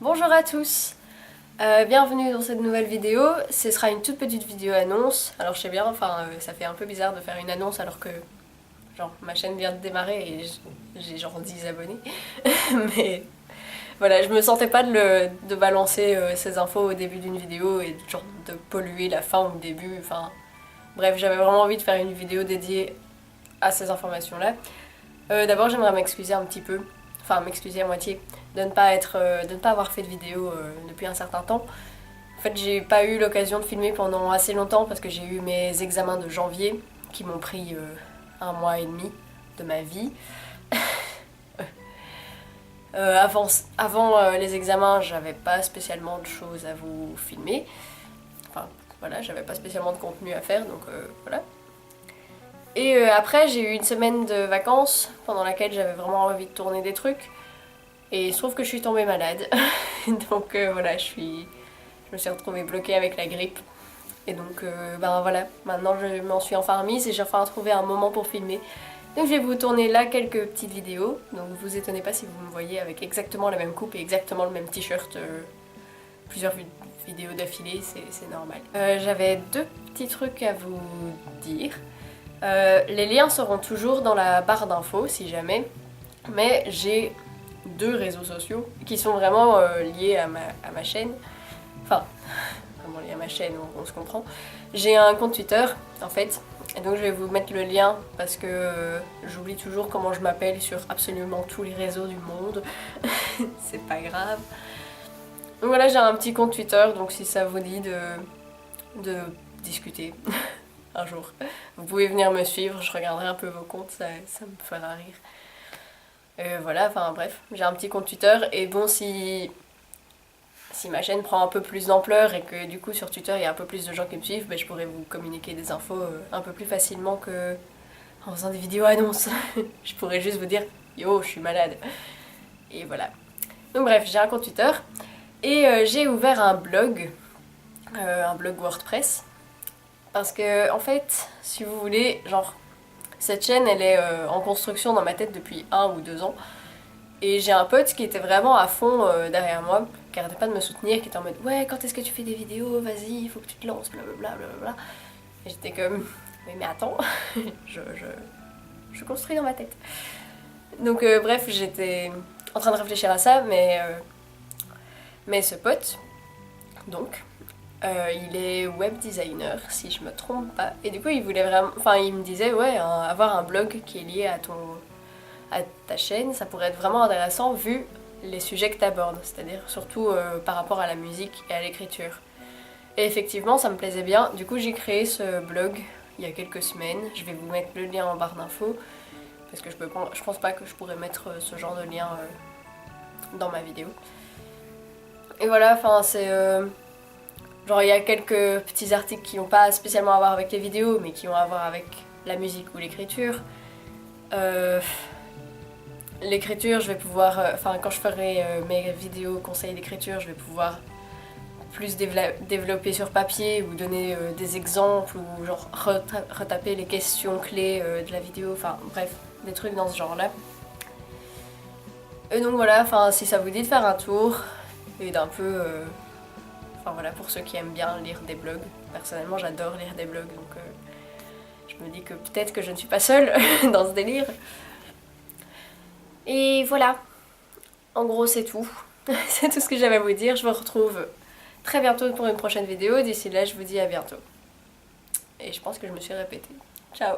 Bonjour à tous, bienvenue dans cette nouvelle vidéo. Ce sera une toute petite vidéo annonce. Alors je sais bien, ça fait un peu bizarre de faire une annonce alors que genre ma chaîne vient de démarrer et j'ai genre 10 abonnés. Mais voilà, je me sentais pas de balancer ces infos au début d'une vidéo et genre de polluer la fin ou le début. Enfin bref, j'avais vraiment envie de faire une vidéo dédiée à ces informations-là. D'abord j'aimerais m'excuser un petit peu, enfin m'excuser à moitié, de ne pas avoir fait de vidéo depuis un certain temps. En fait j'ai pas eu l'occasion de filmer pendant assez longtemps parce que j'ai eu mes examens de janvier qui m'ont pris 1 mois et demi de ma vie. Avant les examens j'avais pas spécialement de choses à vous filmer. Enfin voilà, j'avais pas spécialement de contenu à faire donc voilà. Et après j'ai eu une semaine de vacances pendant laquelle j'avais vraiment envie de tourner des trucs. Et il se trouve que je suis tombée malade. Donc voilà, je me suis retrouvée bloquée avec la grippe. Et donc ben voilà, maintenant je m'en suis enfin remise et j'ai enfin trouvé un moment pour filmer. Donc je vais vous tourner là quelques petites vidéos. Donc vous étonnez pas si vous me voyez avec exactement la même coupe et exactement le même t-shirt plusieurs vidéos d'affilée, c'est normal. J'avais deux petits trucs à vous dire. Les liens seront toujours dans la barre d'infos si jamais, mais j'ai deux réseaux sociaux qui sont vraiment liés à ma chaîne. Enfin, vraiment liés à ma chaîne, on se comprend. J'ai un compte Twitter en fait, et donc je vais vous mettre le lien parce que j'oublie toujours comment je m'appelle sur absolument tous les réseaux du monde. C'est pas grave. Donc voilà, j'ai un petit compte Twitter, donc si ça vous dit de discuter un jour, vous pouvez venir me suivre, je regarderai un peu vos comptes, ça me fera rire. Voilà, enfin bref, j'ai un petit compte Twitter et bon si ma chaîne prend un peu plus d'ampleur et que du coup sur Twitter il y a un peu plus de gens qui me suivent, ben, je pourrais vous communiquer des infos un peu plus facilement que en faisant des vidéos annonces. Je pourrais juste vous dire yo je suis malade. Et voilà. Donc bref, j'ai un compte Twitter et j'ai ouvert un blog WordPress. Parce que en fait, si vous voulez, genre cette chaîne elle est en construction dans ma tête depuis 1 ou 2 ans. Et j'ai un pote qui était vraiment à fond derrière moi, qui arrêtait pas de me soutenir, qui était en mode ouais quand est-ce que tu fais des vidéos, vas-y, il faut que tu te lances, blablabla blablabla. Et j'étais comme mais attends, je construis dans ma tête. Donc bref, j'étais en train de réfléchir à ça, mais ce pote, donc, il est web designer si je me trompe pas. Et du coup il voulait vraiment, enfin il me disait ouais avoir un blog qui est lié à ta chaîne, ça pourrait être vraiment intéressant vu les sujets que tu abordes, c'est-à-dire surtout par rapport à la musique et à l'écriture. Et effectivement ça me plaisait bien, du coup j'ai créé ce blog il y a quelques semaines, je vais vous mettre le lien en barre d'infos, parce que je pense pas que je pourrais mettre ce genre de lien dans ma vidéo. Et voilà, enfin c'est... genre il y a quelques petits articles qui n'ont pas spécialement à voir avec les vidéos, mais qui ont à voir avec la musique ou l'écriture. L'écriture, je vais pouvoir, quand je ferai mes vidéos conseils d'écriture, je vais pouvoir plus développer sur papier ou donner des exemples ou genre retaper les questions clés de la vidéo, enfin bref, des trucs dans ce genre-là. Et donc voilà, si ça vous dit de faire un tour et d'un peu... Enfin voilà, pour ceux qui aiment bien lire des blogs. Personnellement, j'adore lire des blogs, donc je me dis que peut-être que je ne suis pas seule dans ce délire. Et voilà, en gros c'est tout. C'est tout ce que j'avais à vous dire. Je vous retrouve très bientôt pour une prochaine vidéo. D'ici là, je vous dis à bientôt. Et je pense que je me suis répétée. Ciao!